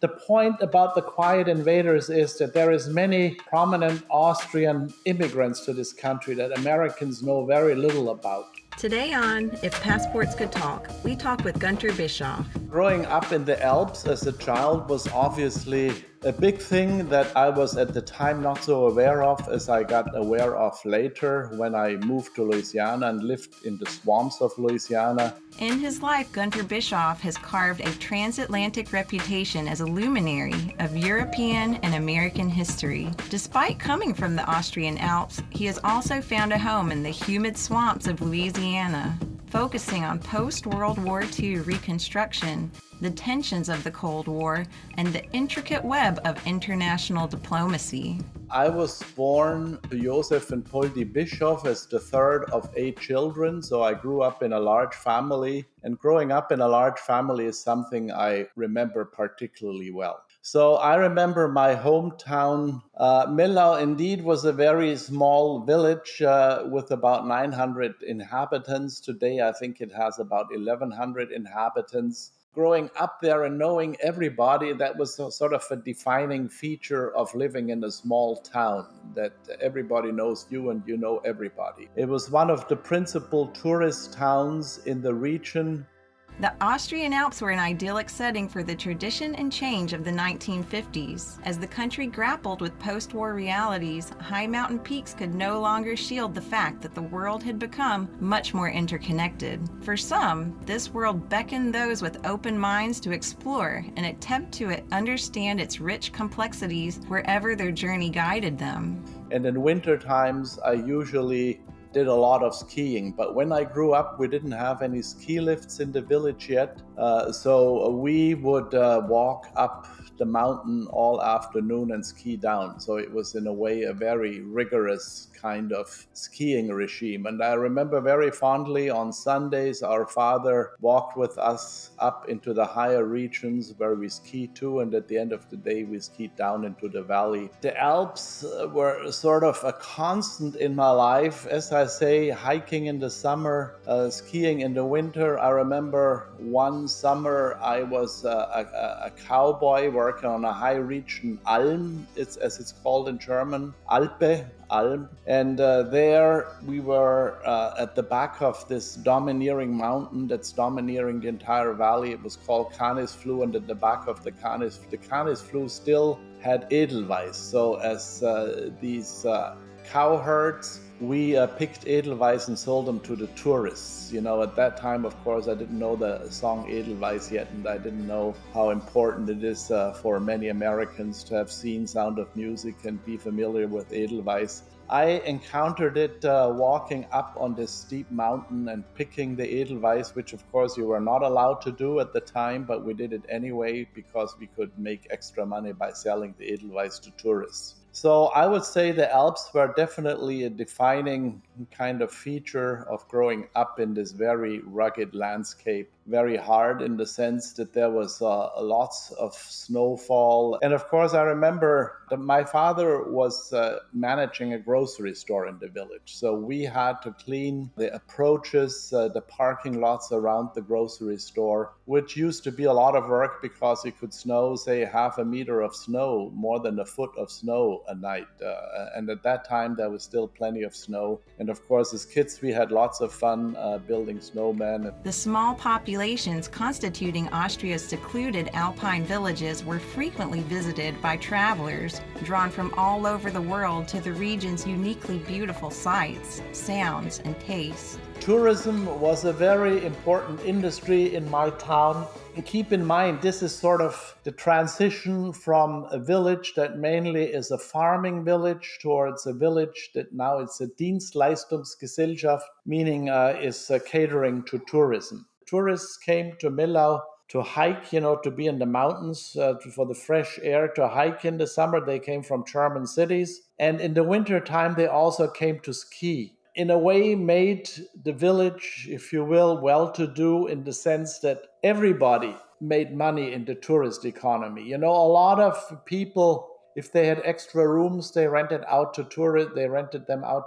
The point about the quiet invaders is that there is many prominent Austrian immigrants to this country that Americans know very little about. Today on If Passports Could Talk, we talk with Günter Bischof. Growing up in the Alps as a child was obviously a big thing that I was at the time not so aware of, as I got aware of later when I moved to Louisiana and lived in the swamps of Louisiana. In his life, Günter Bischof has carved a transatlantic reputation as a luminary of European and American history. Despite coming from the Austrian Alps, he has also found a home in the humid swamps of Louisiana, focusing on post-World War II reconstruction, the tensions of the Cold War, and the intricate web of international diplomacy. I was born to Josef and Ph.D. Bischof as the third of 8 children, so I grew up in a large family. And growing up in a large family is something I remember particularly well. So I remember my hometown, Mellau indeed was a very small village with about 900 inhabitants. Today I think it has about 1,100 inhabitants. Growing up there and knowing everybody, that was sort of a defining feature of living in a small town, that everybody knows you and you know everybody. It was one of the principal tourist towns in the region. The Austrian Alps were an idyllic setting for the tradition and change of the 1950s. As the country grappled with post-war realities, high mountain peaks could no longer shield the fact that the world had become much more interconnected. For some, this world beckoned those with open minds to explore and attempt to understand its rich complexities wherever their journey guided them. And in winter times, I usually did a lot of skiing, but when I grew up, we didn't have any ski lifts in the village yet, so we would walk up the mountain all afternoon and ski down. So it was in a way a very rigorous kind of skiing regime. And I remember very fondly on Sundays, our father walked with us up into the higher regions where we skied too, and at the end of the day we skied down into the valley. The Alps were sort of a constant in my life. As I say, hiking in the summer, skiing in the winter. I remember one summer I was a cowboy working on a high region, Alm, as it's called in German, Alpe, Alm. And there we were at the back of this domineering mountain that's domineering the entire valley. It was called Canisfluh, and at the back of the Canisfluh still had Edelweiss. So as these cow herds, we picked Edelweiss and sold them to the tourists. You know, at that time, of course, I didn't know the song Edelweiss yet, and I didn't know how important it is for many Americans to have seen Sound of Music and be familiar with Edelweiss. I encountered it walking up on this steep mountain and picking the Edelweiss, which of course you were not allowed to do at the time, but we did it anyway because we could make extra money by selling the Edelweiss to tourists. So I would say the Alps were definitely a defining kind of feature of growing up in this very rugged landscape. Very hard in the sense that there was lots of snowfall. And of course, I remember that my father was managing a grocery store in the village. So we had to clean the approaches, the parking lots around the grocery store, which used to be a lot of work because it could snow, say, 0.5 meter of snow, more than a foot of snow a night. And at that time, there was still plenty of snow. And of course, as kids, we had lots of fun building snowmen. The small populations constituting Austria's secluded Alpine villages were frequently visited by travelers drawn from all over the world to the region's uniquely beautiful sights, sounds, and tastes. Tourism was a very important industry in my town. And keep in mind, this is sort of the transition from a village that mainly is a farming village towards a village that now it's a Dienstleistungsgesellschaft, meaning is catering to tourism. Tourists came to Mellau to hike, to be in the mountains, for the fresh air, to hike in the summer. They came from German cities. And in the winter time, they also came to ski. In a way, made the village, if you will, well-to-do in the sense that everybody made money in the tourist economy. A lot of people, if they had extra rooms, they rented them out to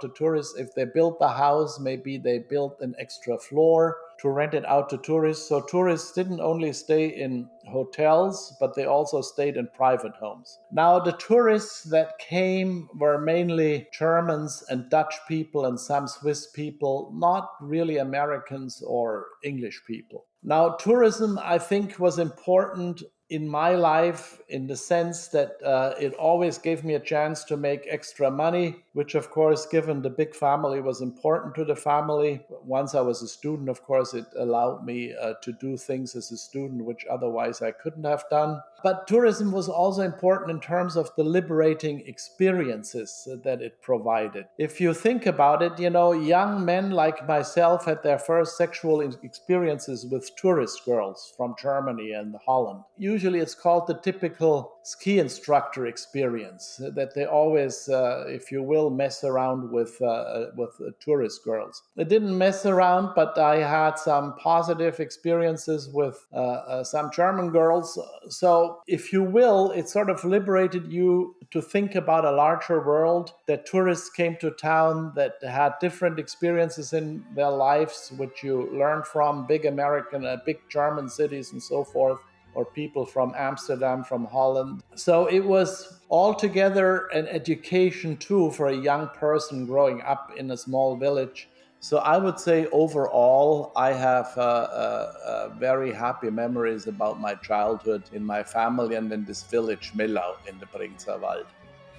tourists. If they built a house, maybe they built an extra floor to rent it out to tourists. So tourists didn't only stay in hotels, but they also stayed in private homes. Now, the tourists that came were mainly Germans and Dutch people and some Swiss people, not really Americans or English people. Now, tourism, I think, was important in my life in the sense that it always gave me a chance to make extra money, which, of course, given the big family, was important to the family. Once I was a student, of course, it allowed me to do things as a student which otherwise I couldn't have done. But tourism was also important in terms of the liberating experiences that it provided. If you think about it, young men like myself had their first sexual experiences with tourist girls from Germany and Holland. Usually it's called the typical ski instructor experience, that they always, if you will, mess around with tourist girls. I didn't mess around, but I had some positive experiences with some German girls. So, if you will, it sort of liberated you to think about a larger world, that tourists came to town that had different experiences in their lives, which you learned from big American, big German cities and so forth, or people from Amsterdam, from Holland. So it was altogether an education too for a young person growing up in a small village. So I would say overall, I have very happy memories about my childhood in my family and in this village, Mellau, in the Bringzer Wald.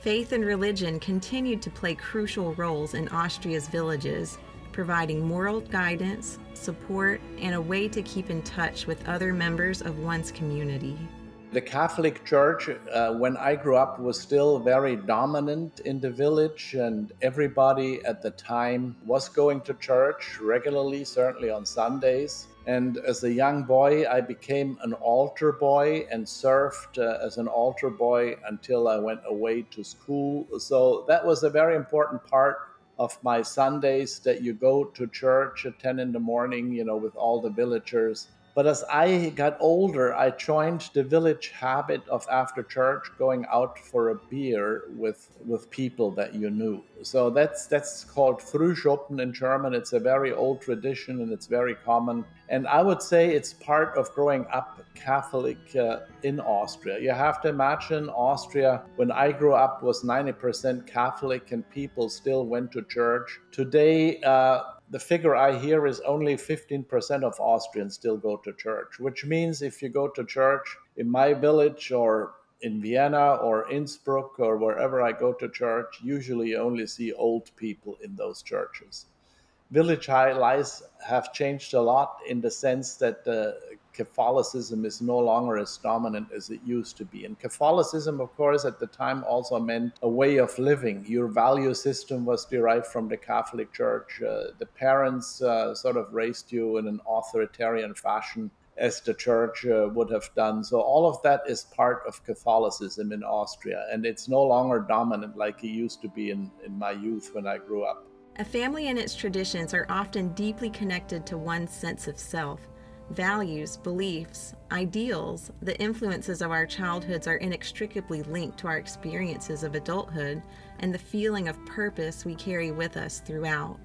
Faith and religion continued to play crucial roles in Austria's villages, providing moral guidance, support, and a way to keep in touch with other members of one's community. The Catholic Church, when I grew up, was still very dominant in the village, and everybody at the time was going to church regularly, certainly on Sundays. And as a young boy, I became an altar boy and served as an altar boy until I went away to school. So that was a very important part of my Sundays, that you go to church at 10 in the morning, with all the villagers. But as I got older, I joined the village habit of after church going out for a beer with people that you knew. So that's called Frühschoppen in German. It's a very old tradition and it's very common. And I would say it's part of growing up Catholic in Austria. You have to imagine Austria, when I grew up, was 90% Catholic and people still went to church. Today, the figure I hear is only 15% of Austrians still go to church, which means if you go to church in my village or in Vienna or Innsbruck or wherever I go to church, usually you only see old people in those churches. Village high lives have changed a lot in the sense that Catholicism is no longer as dominant as it used to be. And Catholicism, of course, at the time also meant a way of living. Your value system was derived from the Catholic Church. The parents sort of raised you in an authoritarian fashion, as the church would have done. So all of that is part of Catholicism in Austria, and it's no longer dominant like it used to be in my youth when I grew up. A family and its traditions are often deeply connected to one's sense of self. Values, beliefs, ideals, the influences of our childhoods are inextricably linked to our experiences of adulthood and the feeling of purpose we carry with us throughout.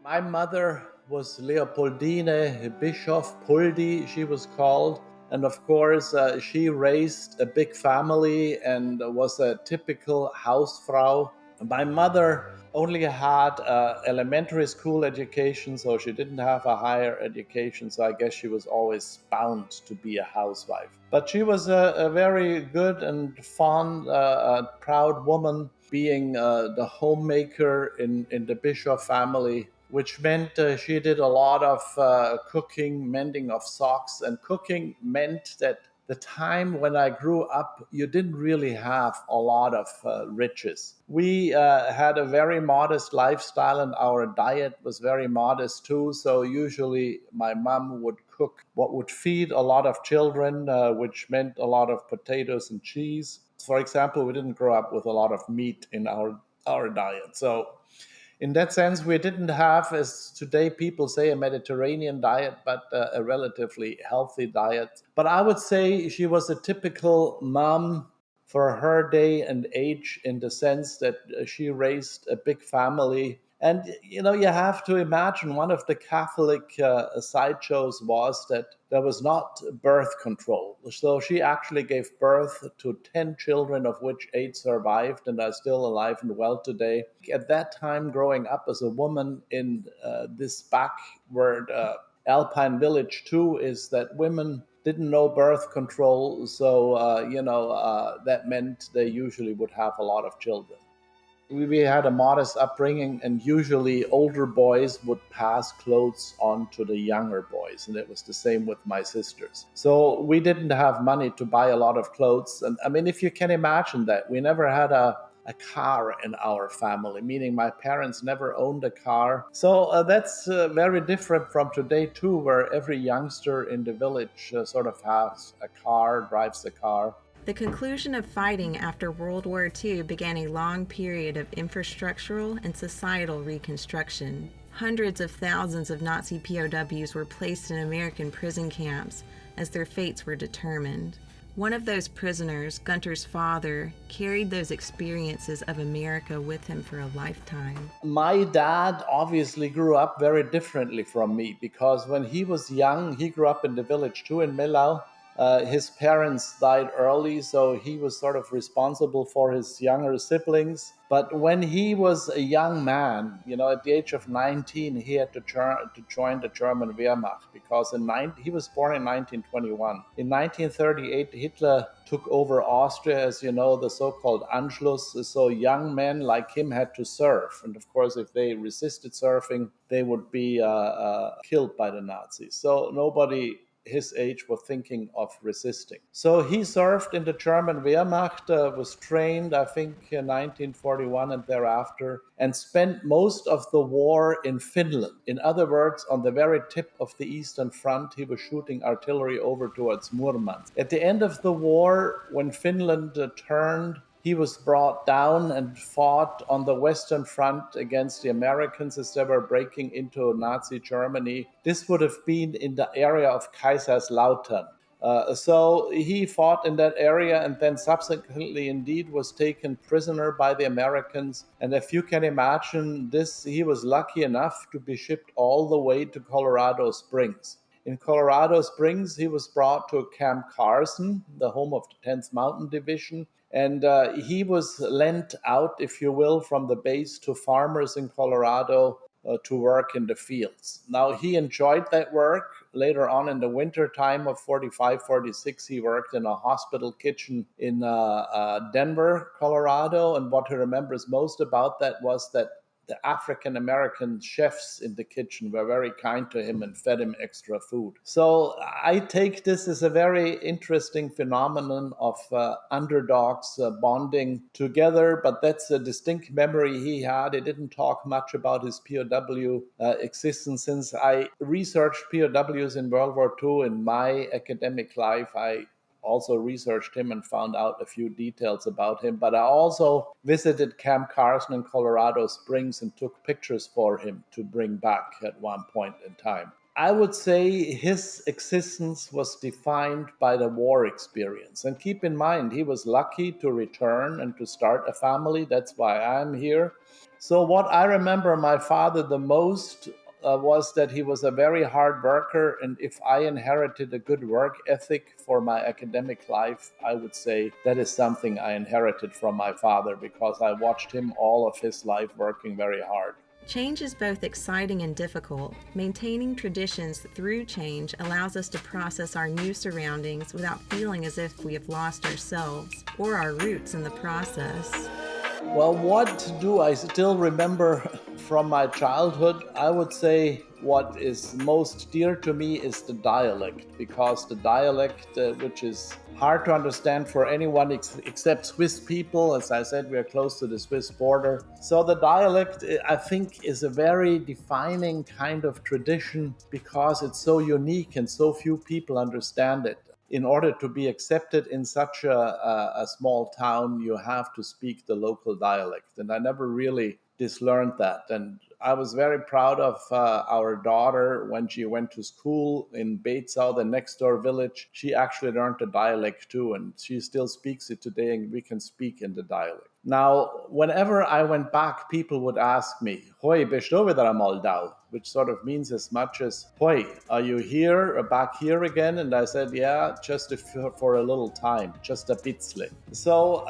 My mother was Leopoldine Bischof, Puldi, she was called. And of course, she raised a big family and was a typical Hausfrau. My mother only had elementary school education, so she didn't have a higher education. So I guess she was always bound to be a housewife. But she was a very good and fond, proud woman, being the homemaker in the Bischof family, which meant she did a lot of cooking, mending of socks. And cooking meant that the time when I grew up, you didn't really have a lot of riches. We had a very modest lifestyle and our diet was very modest too. So usually my mom would cook what would feed a lot of children, which meant a lot of potatoes and cheese. For example, we didn't grow up with a lot of meat in our diet. So in that sense, we didn't have, as today people say, a Mediterranean diet, but a relatively healthy diet. But I would say she was a typical mom for her day and age, in the sense that she raised a big family And, you have to imagine one of the Catholic sideshows was that there was not birth control. So she actually gave birth to 10 children, of which 8 survived and are still alive and well today. At that time, growing up as a woman in this backward Alpine village, too, is that women didn't know birth control. So, that meant they usually would have a lot of children. We had a modest upbringing, and usually older boys would pass clothes on to the younger boys, and it was the same with my sisters. So we didn't have money to buy a lot of clothes, and I mean, if you can imagine that, we never had a car in our family, meaning my parents never owned a car. So that's very different from today, too, where every youngster in the village sort of has a car, drives a car. The conclusion of fighting after World War II began a long period of infrastructural and societal reconstruction. Hundreds of thousands of Nazi POWs were placed in American prison camps as their fates were determined. One of those prisoners, Günter's father, carried those experiences of America with him for a lifetime. My dad obviously grew up very differently from me, because when he was young, he grew up in the village too, in Mellau. His parents died early, so he was sort of responsible for his younger siblings. But when he was a young man, at the age of 19, he had to join the German Wehrmacht, because he was born in 1921. In 1938, Hitler took over Austria, as you know, the so-called Anschluss. So young men like him had to serve. And of course, if they resisted serving, they would be killed by the Nazis. So nobody his age were thinking of resisting. So he served in the German Wehrmacht, was trained, I think, in 1941 and thereafter, and spent most of the war in Finland. In other words, on the very tip of the Eastern Front, he was shooting artillery over towards Murmansk. At the end of the war, when Finland turned, he was brought down and fought on the Western Front against the Americans as they were breaking into Nazi Germany. This would have been in the area of Kaiserslautern. So he fought in that area, and then subsequently indeed was taken prisoner by the Americans. And if you can imagine this, he was lucky enough to be shipped all the way to Colorado Springs. In Colorado Springs, he was brought to Camp Carson, the home of the 10th Mountain Division. And he was lent out, if you will, from the base to farmers in Colorado to work in the fields. Now, he enjoyed that work. Later on in the winter time of 45, 46, he worked in a hospital kitchen in Denver, Colorado. And what he remembers most about that was that the African-American chefs in the kitchen were very kind to him and fed him extra food. So I take this as a very interesting phenomenon of underdogs bonding together, but that's a distinct memory he had. He didn't talk much about his POW existence. Since I researched POWs in World War II in my academic life, I also researched him and found out a few details about him. But I also visited Camp Carson in Colorado Springs and took pictures for him to bring back at one point in time. I would say his existence was defined by the war experience. And keep in mind, he was lucky to return and to start a family. That's why I'm here. So what I remember my father the most was that he was a very hard worker. And if I inherited a good work ethic for my academic life, I would say that is something I inherited from my father, because I watched him all of his life working very hard. Change is both exciting and difficult. Maintaining traditions through change allows us to process our new surroundings without feeling as if we have lost ourselves or our roots in the process. Well, what do I still remember from my childhood? I would say what is most dear to me is the dialect, because the dialect, which is hard to understand for anyone except Swiss people. As I said, we are close to the Swiss border. So the dialect, I think, is a very defining kind of tradition, because it's so unique and so few people understand it. In order to be accepted in such a small town, you have to speak the local dialect. And I never really dislearned that. And I was very proud of our daughter when she went to school in Bezau, the next door village. She actually learned the dialect too, and she still speaks it today, and we can speak in the dialect. Now, whenever I went back, people would ask me, Hoi, bist du wieder einmal da? Which sort of means as much as, Hoi, are you here, back here again? And I said, yeah, just for a little time, just a bitsle. So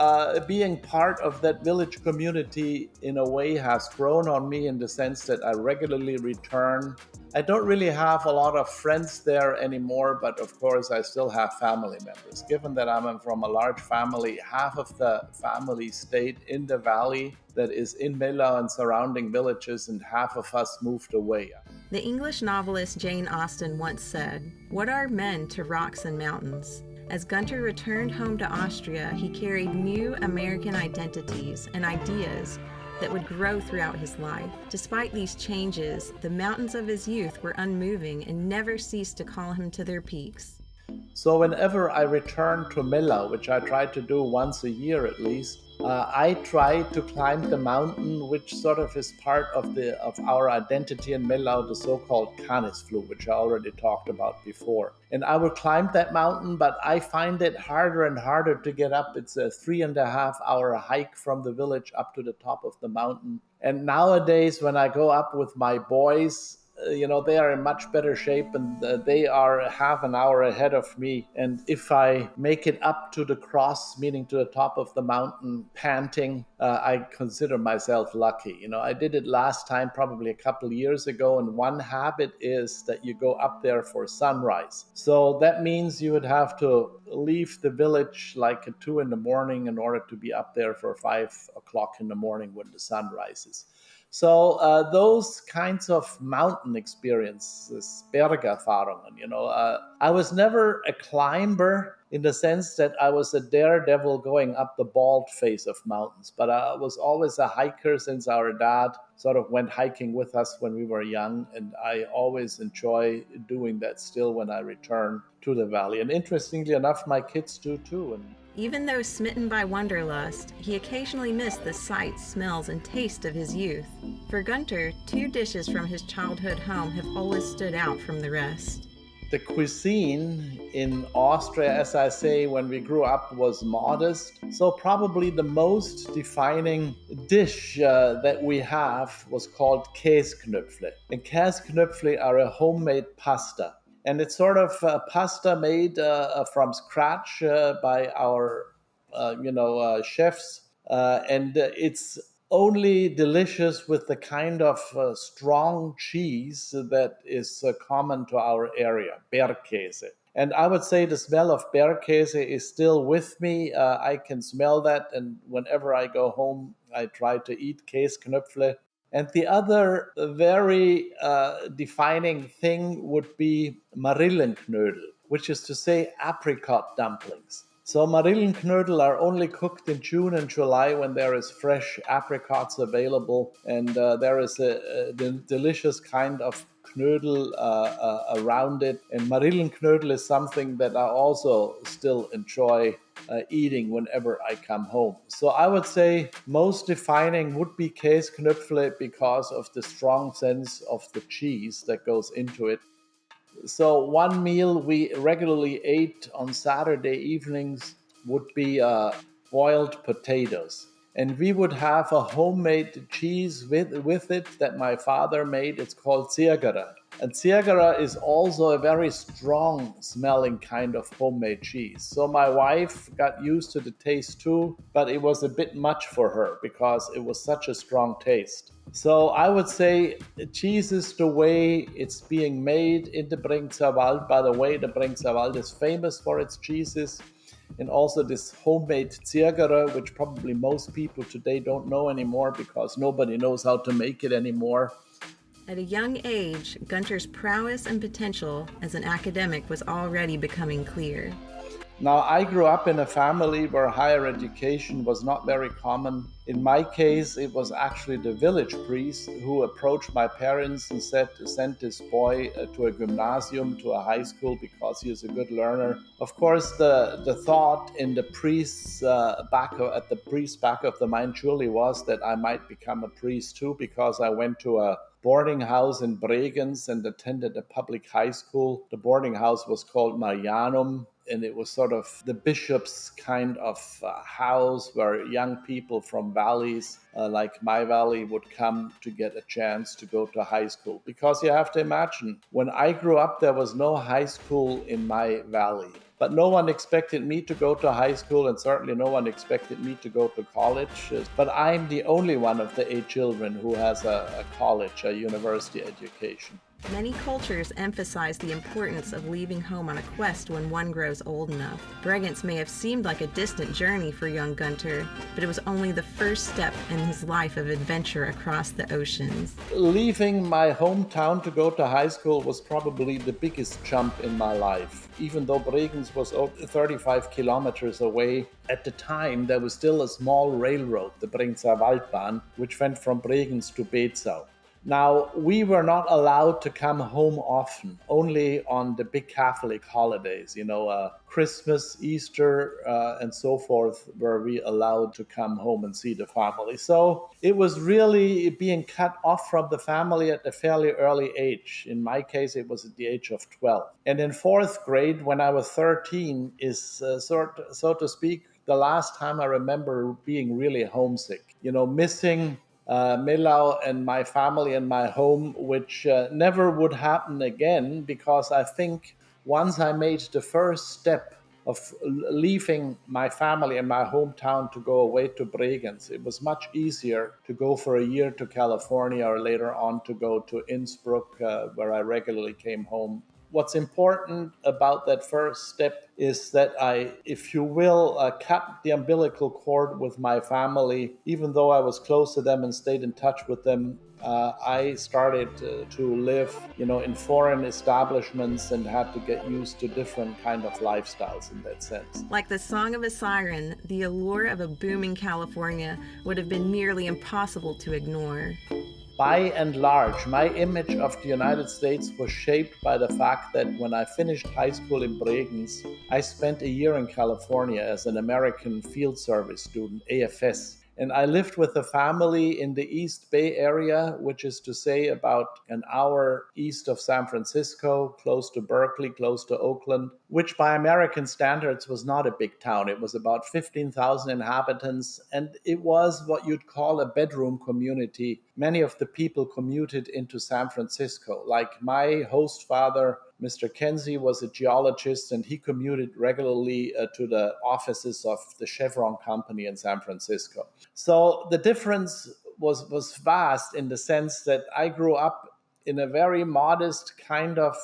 being part of that village community in a way has grown on me in the sense that I regularly return. I don't really have a lot of friends there anymore, but of course I still have family members. Given that I'm from a large family, half of the family stayed in the valley that is in Mellau and surrounding villages, and half of us moved away. The English novelist Jane Austen once said, "What are men to rocks and mountains?" As Günter returned home to Austria, he carried new American identities and ideas that would grow throughout his life. Despite these changes, the mountains of his youth were unmoving and never ceased to call him to their peaks. So whenever I return to Mellau, which I try to do once a year at least, I try to climb the mountain, which sort of is part of our identity in Mellau, the so-called Canisflug, which I already talked about before. And I will climb that mountain, but I find it harder and harder to get up. It's a 3.5-hour hike from the village up to the top of the mountain. And nowadays, when I go up with my boys, they are in much better shape, and they are half an hour ahead of me. And if I make it up to the cross, meaning to the top of the mountain, panting, I consider myself lucky. I did it last time, probably a couple of years ago, and one habit is that you go up there for sunrise. So that means you would have to leave the village like at 2 in the morning in order to be up there for 5 o'clock in the morning when the sun rises. So those kinds of mountain experiences, Bergerfahrungen, I was never a climber in the sense that I was a daredevil going up the bald face of mountains, but I was always a hiker since our dad sort of went hiking with us when we were young, and I always enjoy doing that still when I return to the valley. And interestingly enough, my kids do too. And even though smitten by wanderlust, he occasionally missed the sights, smells, and taste of his youth. For Günter, 2 dishes from his childhood home have always stood out from the rest. The cuisine in Austria, as I say, when we grew up, was modest. So probably the most defining dish that we have was called Käsknöpfle. And Käsknöpfle are a homemade pasta. And it's sort of pasta made from scratch by our, chefs. And it's only delicious with the kind of strong cheese that is common to our area, Bergkäse. And I would say the smell of Bergkäse is still with me. I can smell that. And whenever I go home, I try to eat Käsknöpfle. And the other very defining thing would be Marillenknödel, which is to say apricot dumplings. So Marillenknödel are only cooked in June and July when there is fresh apricots available, and there is a delicious kind of knödel around it. And Marillenknödel is something that I also still enjoy eating whenever I come home. So I would say most defining would be Käsknöpfle because of the strong sense of the cheese that goes into it. So one meal we regularly ate on Saturday evenings would be boiled potatoes. And we would have a homemade cheese with it that my father made. It's called Ziergerer. And Ziergerer is also a very strong smelling kind of homemade cheese. So my wife got used to the taste too, but it was a bit much for her because it was such a strong taste. So I would say cheese is the way it's being made in the Brinkser Wald. By the way, the Brinkser Wald is famous for its cheeses. And also this homemade Ziergerer, which probably most people today don't know anymore because nobody knows how to make it anymore. At a young age, Günter's prowess and potential as an academic was already becoming clear. Now, I grew up in a family where higher education was not very common. In my case, it was actually the village priest who approached my parents and said to send this boy to a gymnasium, to a high school, because he is a good learner. Of course, the thought in the priest's back of the mind surely was that I might become a priest too, because I went to a boarding house in Bregenz and attended a public high school. The boarding house was called Marianum, and it was sort of the bishop's kind of house where young people from valleys like my valley would come to get a chance to go to high school. Because you have to imagine, when I grew up, there was no high school in my valley. But no one expected me to go to high school, and certainly no one expected me to go to college. But I'm the only one of the 8 children who has a college, a university education. Many cultures emphasize the importance of leaving home on a quest when one grows old enough. Bregenz may have seemed like a distant journey for young Günter, but it was only the first step in his life of adventure across the oceans. Leaving my hometown to go to high school was probably the biggest jump in my life. Even though Bregenz was 35 kilometers away, at the time there was still a small railroad, the Bregenzer Waldbahn, which went from Bregenz to Bezau. Now, we were not allowed to come home often, only on the big Catholic holidays, Christmas, Easter, and so forth, were we allowed to come home and see the family. So it was really being cut off from the family at a fairly early age. In my case, it was at the age of 12. And in 4th grade, when I was 13, is so to speak, the last time I remember being really homesick, missing Mellau and my family and my home, which never would happen again, because I think once I made the first step of leaving my family and my hometown to go away to Bregenz, it was much easier to go for a year to California or later on to go to Innsbruck, where I regularly came home. What's important about that first step is that I, if you will, cut the umbilical cord with my family. Even though I was close to them and stayed in touch with them, I started to live, in foreign establishments and had to get used to different kind of lifestyles in that sense. Like the song of a siren, the allure of a booming California would have been nearly impossible to ignore. By and large, my image of the United States was shaped by the fact that when I finished high school in Bregenz, I spent a year in California as an American Field Service student, AFS. And I lived with a family in the East Bay area, which is to say about an hour east of San Francisco, close to Berkeley, close to Oakland, which by American standards was not a big town. It was about 15,000 inhabitants, and it was what you'd call a bedroom community. Many of the people commuted into San Francisco. Like my host father, Mr. Kenzie, was a geologist, and he commuted regularly to the offices of the Chevron company in San Francisco. So the difference was vast in the sense that I grew up in a very modest kind of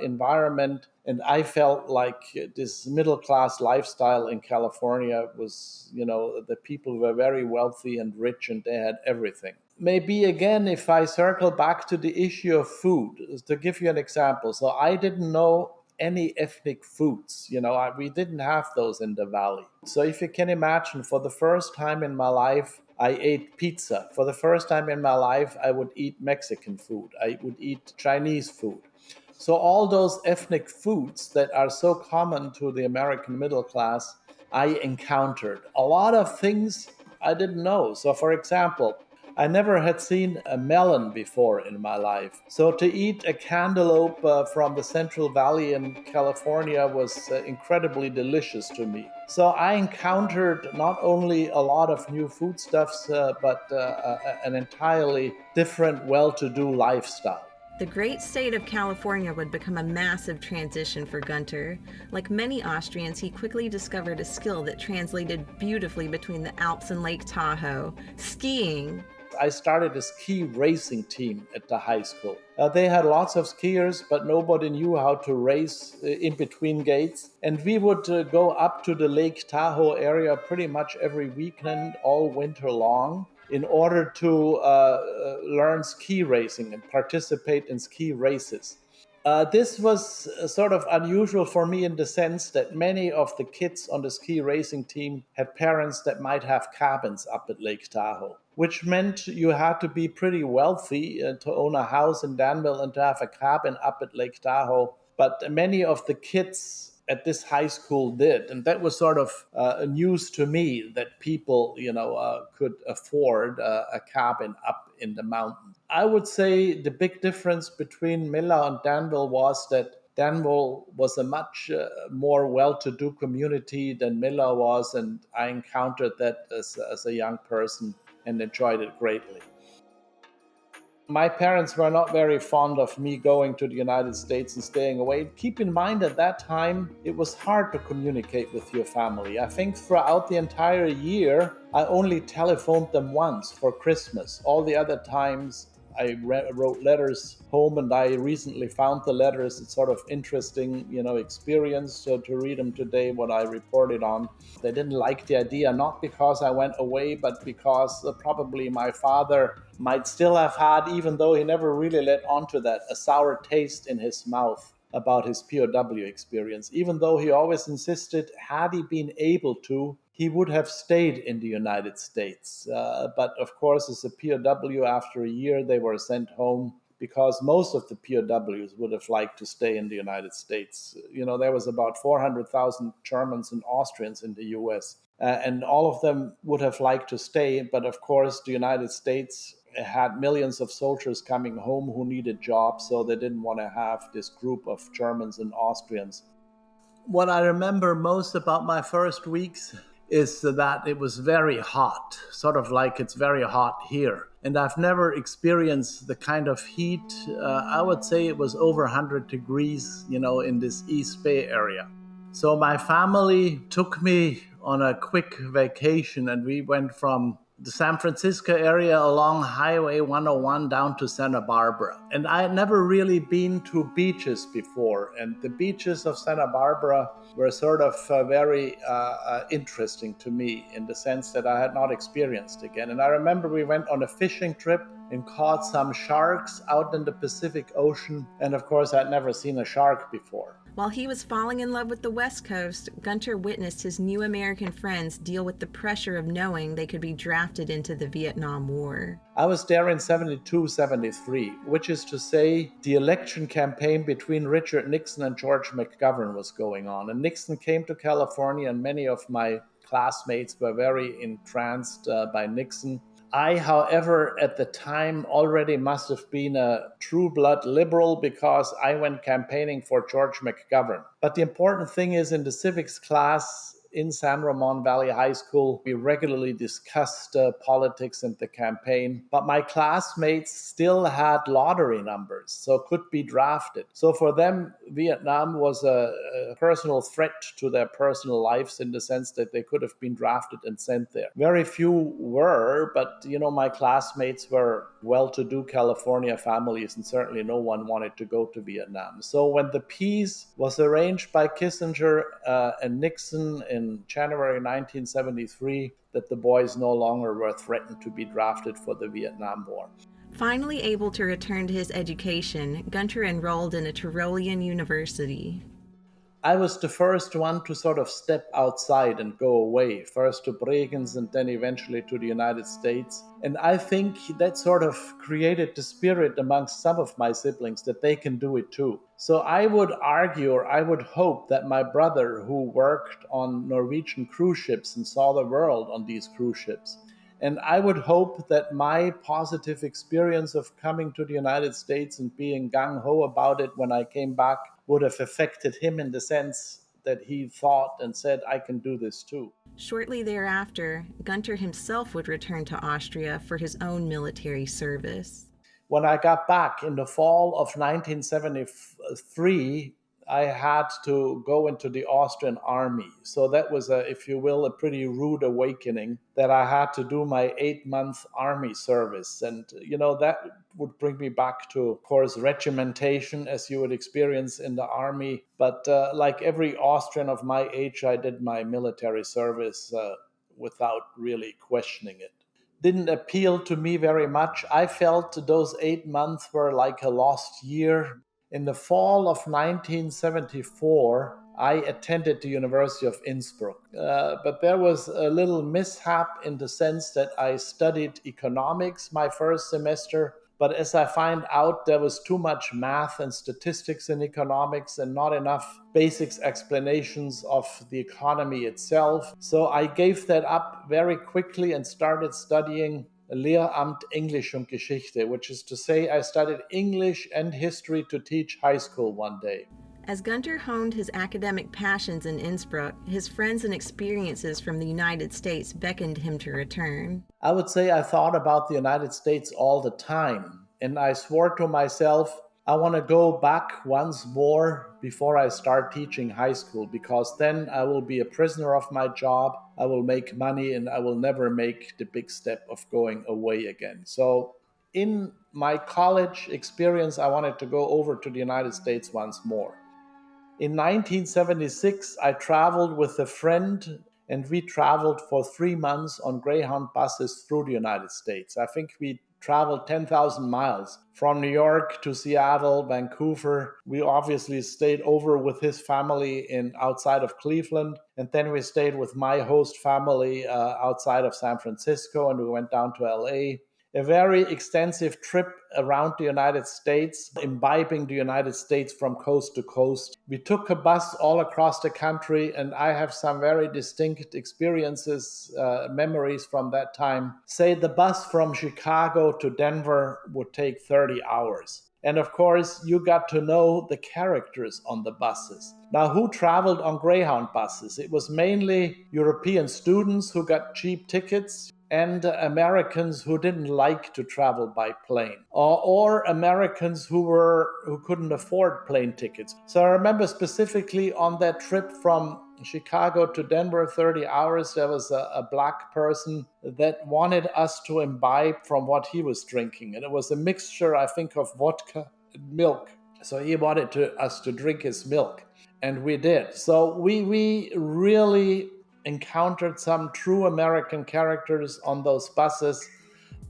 environment, and I felt like this middle-class lifestyle in California was, the people were very wealthy and rich, and they had everything. Maybe again, if I circle back to the issue of food, to give you an example. So I didn't know any ethnic foods. We didn't have those in the valley. So if you can imagine, for the first time in my life, I ate pizza. For the first time in my life, I would eat Mexican food. I would eat Chinese food. So all those ethnic foods that are so common to the American middle class, I encountered. A lot of things I didn't know. So for example, I never had seen a melon before in my life. So to eat a cantaloupe from the Central Valley in California was incredibly delicious to me. So I encountered not only a lot of new foodstuffs, but an entirely different, well-to-do lifestyle. The great state of California would become a massive transition for Günter. Like many Austrians, he quickly discovered a skill that translated beautifully between the Alps and Lake Tahoe: skiing. I started a ski racing team at the high school. They had lots of skiers, but nobody knew how to race in between gates. And we would go up to the Lake Tahoe area pretty much every weekend, all winter long, in order to learn ski racing and participate in ski races. This was sort of unusual for me in the sense that many of the kids on the ski racing team had parents that might have cabins up at Lake Tahoe, which meant you had to be pretty wealthy to own a house in Danville and to have a cabin up at Lake Tahoe. But many of the kids at this high school did. And that was sort of news to me that people, could afford a cabin up in the mountains. I would say the big difference between Mellau and Danville was that Danville was a much more well-to-do community than Mellau was, and I encountered that as a young person and enjoyed it greatly. My parents were not very fond of me going to the United States and staying away. Keep in mind at that time, it was hard to communicate with your family. I think throughout the entire year, I only telephoned them once for Christmas. All the other times, I wrote letters home, and I recently found the letters. It's sort of interesting, experience to read them today, what I reported on. They didn't like the idea, not because I went away, but because probably my father might still have had, even though he never really let on to that, a sour taste in his mouth about his POW experience. Even though he always insisted, had he been able to, he would have stayed in the United States. But of course, as a POW, after a year, they were sent home because most of the POWs would have liked to stay in the United States. There was about 400,000 Germans and Austrians in the US, and all of them would have liked to stay. But of course, the United States had millions of soldiers coming home who needed jobs, so they didn't want to have this group of Germans and Austrians. What I remember most about my first weeks is that it was very hot, sort of like it's very hot here. And I've never experienced the kind of heat. I would say it was over 100 degrees, in this East Bay area. So my family took me on a quick vacation, and we went from the San Francisco area along Highway 101 down to Santa Barbara. And I had never really been to beaches before. And the beaches of Santa Barbara were sort of very interesting to me in the sense that I had not experienced again. And I remember we went on a fishing trip and caught some sharks out in the Pacific Ocean. And of course, I'd never seen a shark before. While he was falling in love with the West Coast, Günter witnessed his new American friends deal with the pressure of knowing they could be drafted into the Vietnam War. I was there in 72, 73, which is to say the election campaign between Richard Nixon and George McGovern was going on. And Nixon came to California, and many of my classmates were very entranced by Nixon. I, however, at the time already must have been a true-blood liberal because I went campaigning for George McGovern. But the important thing is, in the civics class in San Ramon Valley High School, we regularly discussed politics and the campaign. But my classmates still had lottery numbers, so could be drafted. So for them, Vietnam was a personal threat to their personal lives in the sense that they could have been drafted and sent there. Very few were, but my classmates were well-to-do California families, and certainly no one wanted to go to Vietnam. So when the peace was arranged by Kissinger and Nixon in January 1973, that the boys no longer were threatened to be drafted for the Vietnam War. Finally able to return to his education, Günter enrolled in a Tyrolean university. I was the first one to sort of step outside and go away, first to Bregenz and then eventually to the United States. And I think that sort of created the spirit amongst some of my siblings that they can do it too. So I would argue, or I would hope, that my brother, who worked on Norwegian cruise ships and saw the world on these cruise ships, and I would hope that my positive experience of coming to the United States and being gung-ho about it when I came back would have affected him in the sense that he thought and said, I can do this too. Shortly thereafter, Günter himself would return to Austria for his own military service. When I got back in the fall of 1973, I had to go into the Austrian army. So that was, if you will, a pretty rude awakening that I had to do my 8-month army service. And, that would bring me back to, of course, regimentation as you would experience in the army. But like every Austrian of my age, I did my military service without really questioning it. Didn't appeal to me very much. I felt those 8 months were like a lost year. In the fall of 1974, I attended the University of Innsbruck. But there was a little mishap in the sense that I studied economics my first semester. But as I find out, there was too much math and statistics in economics and not enough basic explanations of the economy itself. So I gave that up very quickly and started studying Lehramt Englisch und Geschichte, which is to say I studied English and history to teach high school one day. As Günter honed his academic passions in Innsbruck, his friends and experiences from the United States beckoned him to return. I would say I thought about the United States all the time, and I swore to myself, I want to go back once more before I start teaching high school, because then I will be a prisoner of my job, I will make money, and I will never make the big step of going away again. So in my college experience, I wanted to go over to the United States once more. In 1976, I traveled with a friend, and we traveled for 3 months on Greyhound buses through the United States. I think we traveled 10,000 miles from New York to Seattle, Vancouver. We obviously stayed over with his family outside of Cleveland, and then we stayed with my host family outside of San Francisco, and we went down to LA. A very extensive trip around the United States, imbibing the United States from coast to coast. We took a bus all across the country, and I have some very distinct experiences, memories from that time. Say the bus from Chicago to Denver would take 30 hours. And of course, you got to know the characters on the buses. Now, who traveled on Greyhound buses? It was mainly European students who got cheap tickets, and Americans who didn't like to travel by plane, or Americans who couldn't afford plane tickets. So I remember specifically on that trip from Chicago to Denver, 30 hours, there was a black person that wanted us to imbibe from what he was drinking. And it was a mixture, I think, of vodka and milk. So he wanted us to drink his milk, and we did. So we really encountered some true American characters on those buses.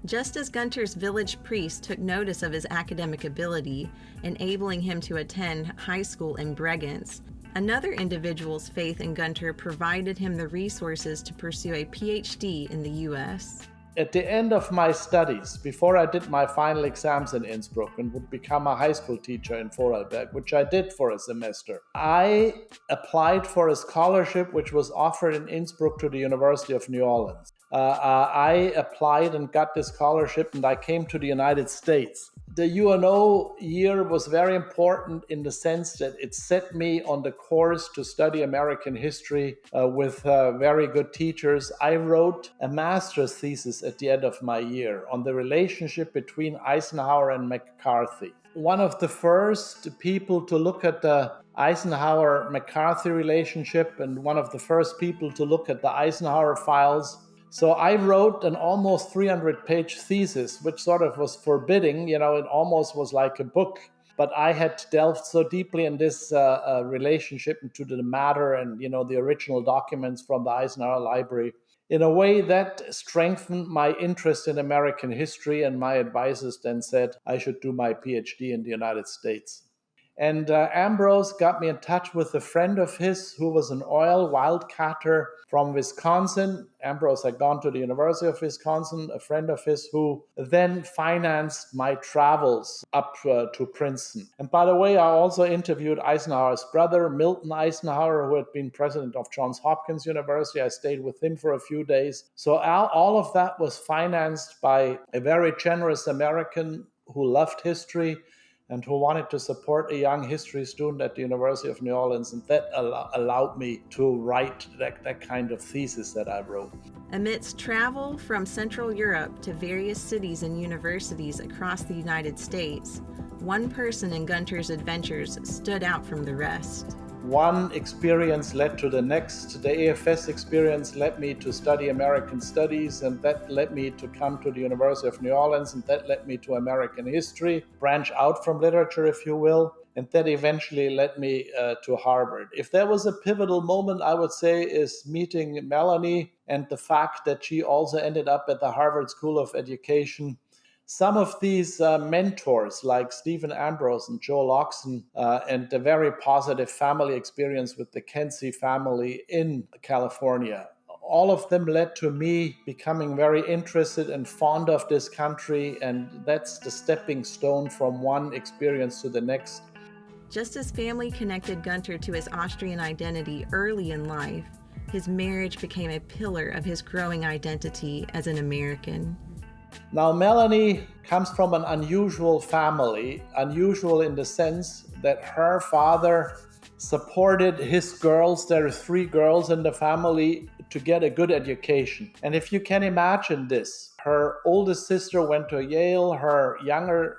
Just as Günter's village priest took notice of his academic ability, enabling him to attend high school in Bregenz, another individual's faith in Günter provided him the resources to pursue a Ph.D. in the U.S. At the end of my studies, before I did my final exams in Innsbruck and would become a high school teacher in Vorarlberg, which I did for a semester, I applied for a scholarship which was offered in Innsbruck to the University of New Orleans. I applied and got this scholarship, and I came to the United States. The UNO year was very important in the sense that it set me on the course to study American history with very good teachers. I wrote a master's thesis at the end of my year on the relationship between Eisenhower and McCarthy. One of the first people to look at the Eisenhower-McCarthy relationship, and one of the first people to look at the Eisenhower files. So I wrote an almost 300-page thesis, which sort of was forbidding. It almost was like a book. But I had delved so deeply in this relationship into the matter and, the original documents from the Eisenhower Library in a way that strengthened my interest in American history. And my advisors then said I should do my Ph.D. in the United States. And Ambrose got me in touch with a friend of his who was an oil wildcatter from Wisconsin. Ambrose had gone to the University of Wisconsin, a friend of his who then financed my travels up to Princeton. And by the way, I also interviewed Eisenhower's brother, Milton Eisenhower, who had been president of Johns Hopkins University. I stayed with him for a few days. So all of that was financed by a very generous American who loved history and who wanted to support a young history student at the University of New Orleans. And that allowed me to write that kind of thesis that I wrote. Amidst travel from Central Europe to various cities and universities across the United States, one person in Günter's adventures stood out from the rest. One experience led to the next. The AFS experience led me to study American studies, and that led me to come to the University of New Orleans, and that led me to American history, branch out from literature, if you will, and that eventually led me to Harvard. If there was a pivotal moment, I would say, is meeting Melanie and the fact that she also ended up at the Harvard School of Education. Some of these mentors like Stephen Ambrose and Joe Loxton and the very positive family experience with the Kenzie family in California, all of them led to me becoming very interested and fond of this country, and that's the stepping stone from one experience to the next. Just as family connected Günter to his Austrian identity early in life, his marriage became a pillar of his growing identity as an American. Now, Melanie comes from an unusual family, unusual in the sense that her father supported his girls. There are 3 girls in the family to get a good education. And if you can imagine this, her oldest sister went to Yale, her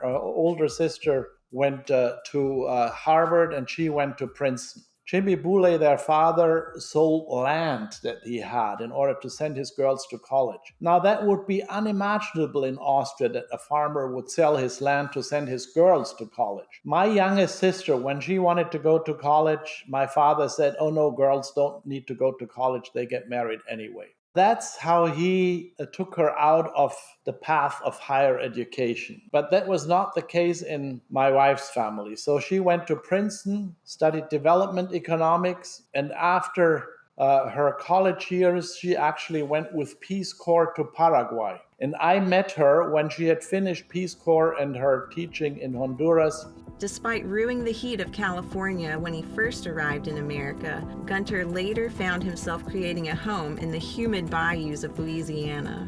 older sister went to Harvard, and she went to Princeton. Jimmy Boulay, their father, sold land that he had in order to send his girls to college. Now, that would be unimaginable in Austria, that a farmer would sell his land to send his girls to college. My youngest sister, when she wanted to go to college, my father said, "Oh no, girls don't need to go to college, they get married anyway." That's how he took her out of the path of higher education. But that was not the case in my wife's family. So she went to Princeton, studied development economics, and after her college years, she actually went with Peace Corps to Paraguay. And I met her when she had finished Peace Corps and her teaching in Honduras. Despite ruing the heat of California when he first arrived in America, Günter later found himself creating a home in the humid bayous of Louisiana.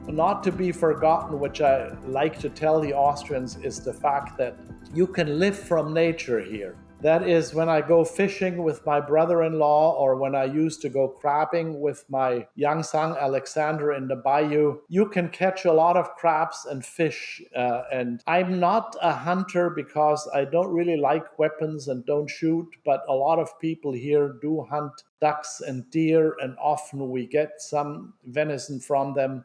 Not to be forgotten, which I like to tell the Austrians, is the fact that you can live from nature here. That is, when I go fishing with my brother-in-law, or when I used to go crabbing with my young son Alexander in the bayou, you can catch a lot of crabs and fish. And I'm not a hunter because I don't really like weapons and don't shoot, but a lot of people here do hunt ducks and deer, and often we get some venison from them.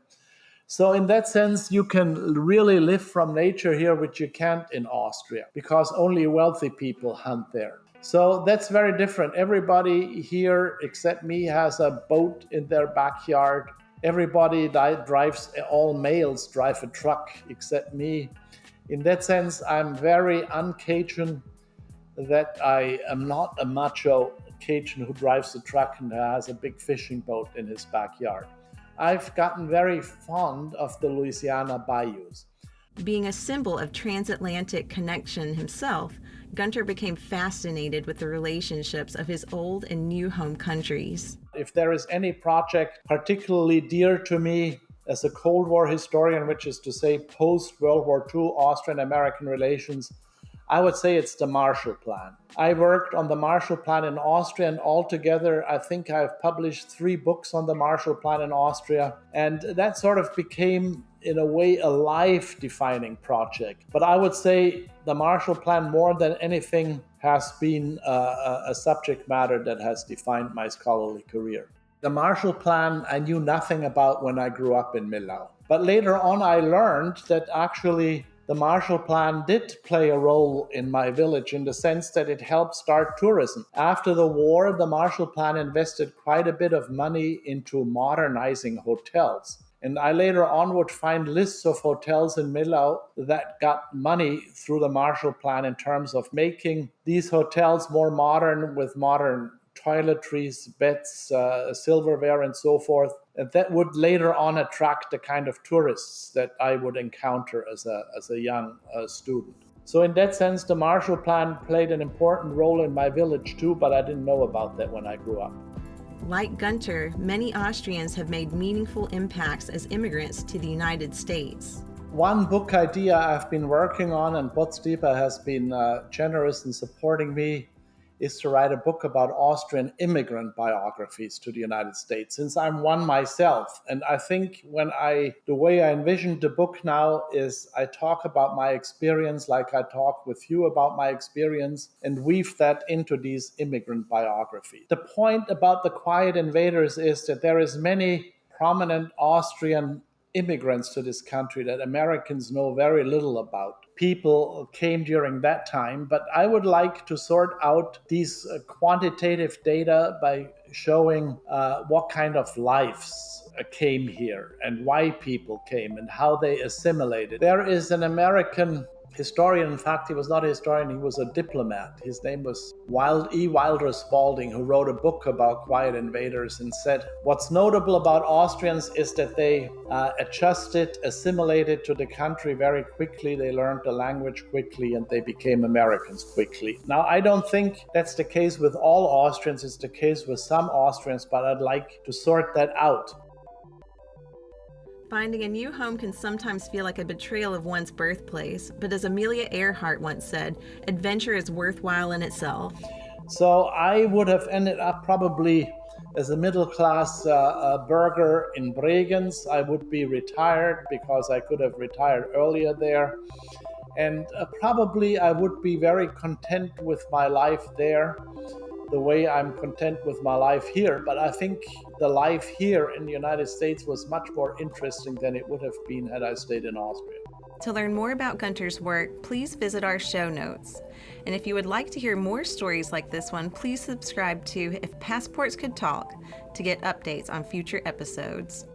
So in that sense, you can really live from nature here, which you can't in Austria, because only wealthy people hunt there. So that's very different. Everybody here, except me, has a boat in their backyard. Everybody drives, all males drive a truck, except me. In that sense, I'm very un-Cajun, that I am not a macho Cajun who drives a truck and has a big fishing boat in his backyard. I've gotten very fond of the Louisiana bayous. Being a symbol of transatlantic connection himself, Günter became fascinated with the relationships of his old and new home countries. If there is any project particularly dear to me as a Cold War historian, which is to say post-World War II Austrian-American relations, I would say it's the Marshall Plan. I worked on the Marshall Plan in Austria, and altogether I think I've published 3 books on the Marshall Plan in Austria, and that sort of became, in a way, a life-defining project. But I would say the Marshall Plan, more than anything, has been a subject matter that has defined my scholarly career. The Marshall Plan I knew nothing about when I grew up in Mellau. But later on I learned that actually the Marshall Plan did play a role in my village in the sense that it helped start tourism. After the war, the Marshall Plan invested quite a bit of money into modernizing hotels. And I later on would find lists of hotels in Mellau that got money through the Marshall Plan in terms of making these hotels more modern, with modern toiletries, beds, silverware, and so forth. And that would later on attract the kind of tourists that I would encounter as a young student. So in that sense, the Marshall Plan played an important role in my village too, but I didn't know about that when I grew up. Like Günter, many Austrians have made meaningful impacts as immigrants to the United States. One book idea I've been working on, and Botstiber has been generous in supporting me, is to write a book about Austrian immigrant biographies to the United States, since I'm one myself. And I think the way I envisioned the book now is I talk about my experience like I talk with you about my experience, and weave that into these immigrant biographies. The point about the quiet invaders is that there is many prominent Austrian immigrants to this country that Americans know very little about. People came during that time, but I would like to sort out these quantitative data by showing what kind of lives came here and why people came and how they assimilated. There is an American historian, in fact, he was not a historian, he was a diplomat. His name was E. Wilder Spalding, who wrote a book about quiet invaders and said, what's notable about Austrians is that they adjusted, assimilated to the country very quickly. They learned the language quickly and they became Americans quickly. Now, I don't think that's the case with all Austrians. It's the case with some Austrians, but I'd like to sort that out. Finding a new home can sometimes feel like a betrayal of one's birthplace, but as Amelia Earhart once said, adventure is worthwhile in itself. So I would have ended up probably as a middle-class burger in Bregenz. I would be retired because I could have retired earlier there. And probably I would be very content with my life there, the way I'm content with my life here. But I think the life here in the United States was much more interesting than it would have been had I stayed in Austria. To learn more about Günter's work, please visit our show notes. And if you would like to hear more stories like this one, please subscribe to If Passports Could Talk to get updates on future episodes.